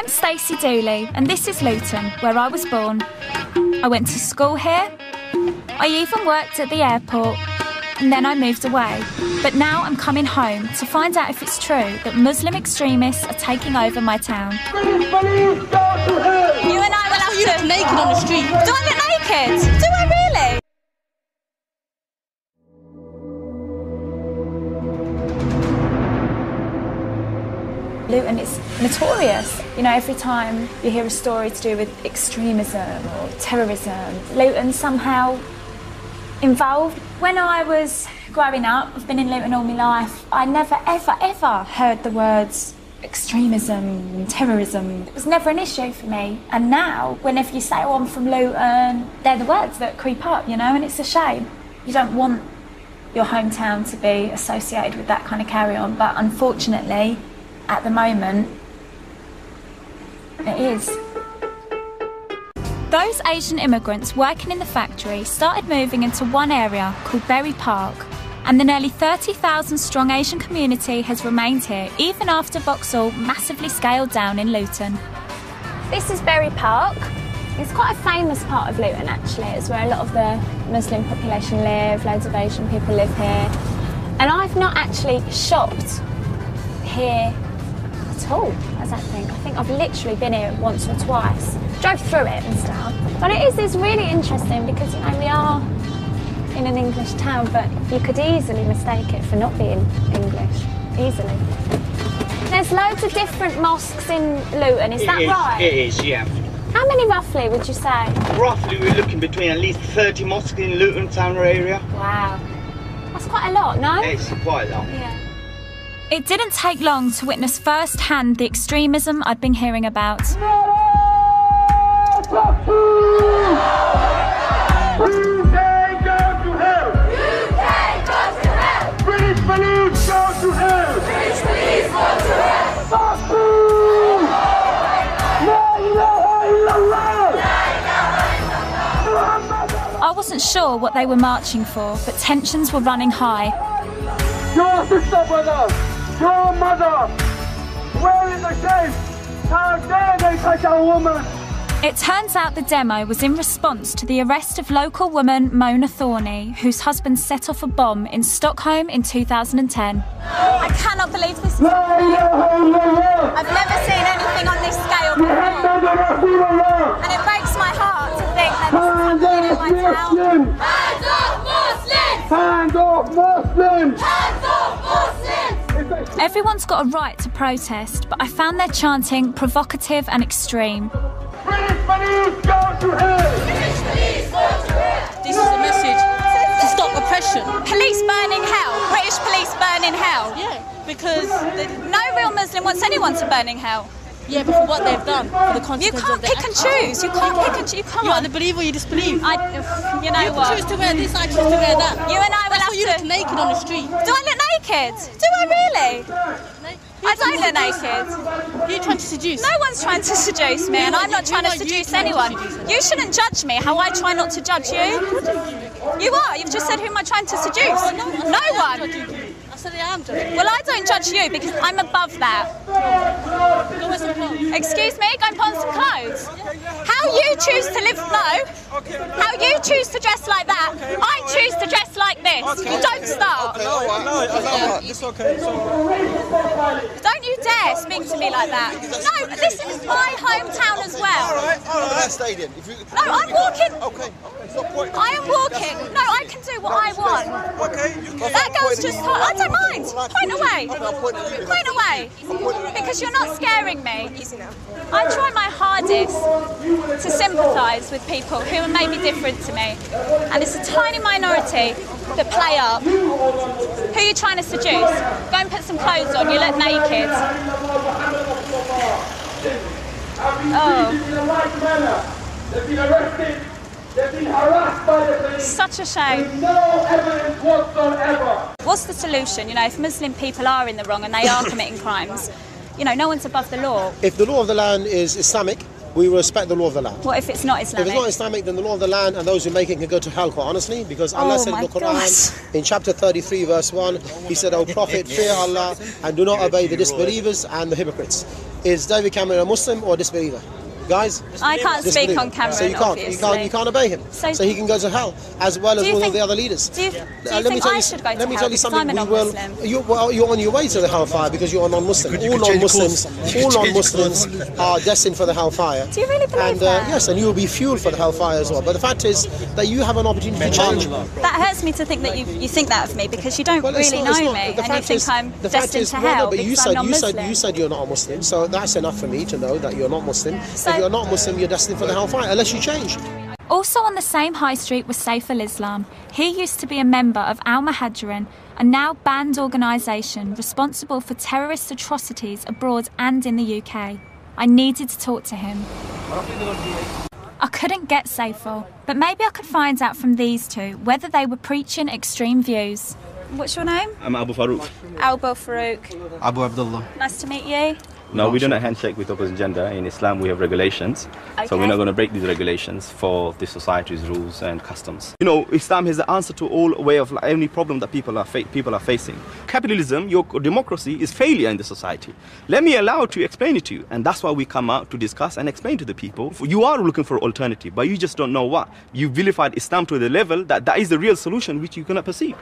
I'm Stacey Dooley and this is Luton, where I was born. I went to school here, I even worked at the airport, and then I moved away. But now I'm coming home to find out if it's true that Muslim extremists are taking over my town. You and I will have to... You look naked on the street. Do I look naked? Do I really? Luton is notorious. You know, every time you hear a story to do with extremism or terrorism, Luton's somehow involved. When I was growing up, I've been in Luton all my life, I never ever ever heard the words extremism and terrorism. It was never an issue for me. And now, whenever you say, oh, I'm from Luton, they're the words that creep up, you know, and it's a shame. You don't want your hometown to be associated with that kind of carry-on, but unfortunately, at the moment, it is. Those Asian immigrants working in the factory started moving into one area called Berry Park, and the nearly 30,000 strong Asian community has remained here even after Vauxhall massively scaled down in Luton. This is Berry Park. It's quite a famous part of Luton actually. It's where a lot of the Muslim population live, loads of Asian people live here. And I've not actually shopped here at all, as I think I've literally been here once or twice. Drove through it and stuff. But it's really interesting because, you know, we are in an English town, but you could easily mistake it for not being English. Easily. There's loads of different mosques in Luton, is that right? It is, yeah. How many roughly would you say? Roughly we're looking between at least 30 mosques in Luton town area. Wow. That's quite a lot, no? It's quite a lot. Yeah. It didn't take long to witness firsthand the extremism I'd been hearing about. I wasn't sure what they were marching for, but tensions were running high. Your sister, brother! Your mother! Where is the shame? How dare they touch a woman? It turns out the demo was in response to the arrest of local woman Mona Thorney, whose husband set off a bomb in Stockholm in 2010. I cannot believe this. I've never seen anything on this scale before. And it breaks my heart to think that this is happening in my town. Hands off Muslims! Hands off Muslims! Hands off Muslims! Everyone's got a right to protest, but I found their chanting provocative and extreme. British police go to hell! British police go to hell! This is a message to stop oppression. Police burning hell. British police burning hell. Yeah, because... No real Muslim wants anyone to burn in hell. Yeah, but for what they've done, for the You consequences can't of their pick and actions. choose. You can't pick and choose. You can't. You either believe or you disbelieve. You know You what? choose to wear this, I choose to wear that. You and I will That's have why you to... look naked on the street. Do I look naked? Do I really? I don't look naked. You're trying to seduce. No one's trying to seduce me, and I'm not trying to seduce anyone. You shouldn't judge me how I try not to judge you. You are. You've just said who am I trying to seduce? No one. I said I am judging. Well, I don't judge you because I'm above that. Go wear some clothes. Excuse me, go and put on some clothes. How you choose to live, how you choose to dress like that, I choose to dress like this. You don't start. It's okay. Don't you dare speak to me like that. No, this is my hometown as well. No, I'm walking. I am walking. No, I can do what I want. That girl's just... I don't mind. Point away. Point away. Because you're not scaring me. I try my hardest to sympathise with people who are maybe different to me. And it's a tiny minority that play up. Who are you trying to seduce? Go and put some clothes on. You look naked. Oh. They've been arrested. They've been harassed by the police. Such a shame. There's no evidence whatsoever. What's the solution? You know, if Muslim people are in the wrong and they are committing crimes, you know, no one's above the law. If the law of the land is Islamic, we respect the law of the land. What if it's not Islamic? If it's not Islamic, then the law of the land and those who make it can go to hell, quite honestly, because Allah said in the Quran, in chapter 33, verse 1, He said, O Prophet, fear Allah and do not obey the disbelievers and the hypocrites. is David Cameron a Muslim or a disbeliever? Guys, I can't speak on Cameron, so you can't obey him. So he can go to hell, as well as all of the other leaders. Do you think I should go to hell because I'm a non-Muslim? You're on your way to the hellfire because you're a non-Muslim. All non-Muslims are destined for the hellfire. Do you really believe that? Yes, and you will be fueled for the hellfire as well. But the fact is that you have an opportunity to change. That hurts me to think that you think that of me because you don't really know me and you think I'm destined to hell because I'm non-Muslim. You said you're not a Muslim, so that's enough for me to know that you're not Muslim. If you're not Muslim, you're destined for the hellfire unless you change. Also on the same high street was Saif al-Islam. He used to be a member of Al-Muhajirin, a now banned organisation responsible for terrorist atrocities abroad and in the UK. I needed to talk to him. I couldn't get Saiful, but maybe I could find out from these two whether they were preaching extreme views. What's your name? I'm Abu Farouk. Abu Farouk. Abu Abdullah. Nice to meet you. No, we do not handshake with opposite gender. In Islam, we have regulations. Okay. So we're not going to break these regulations for the society's rules and customs. You know, Islam has the answer to all way of any problem that people are facing. Capitalism, your democracy, is failure in the society. Let me allow to explain it to you. And that's why we come out to discuss and explain to the people. You are looking for alternative, but you just don't know what. You vilified Islam to the level that is the real solution which you cannot perceive.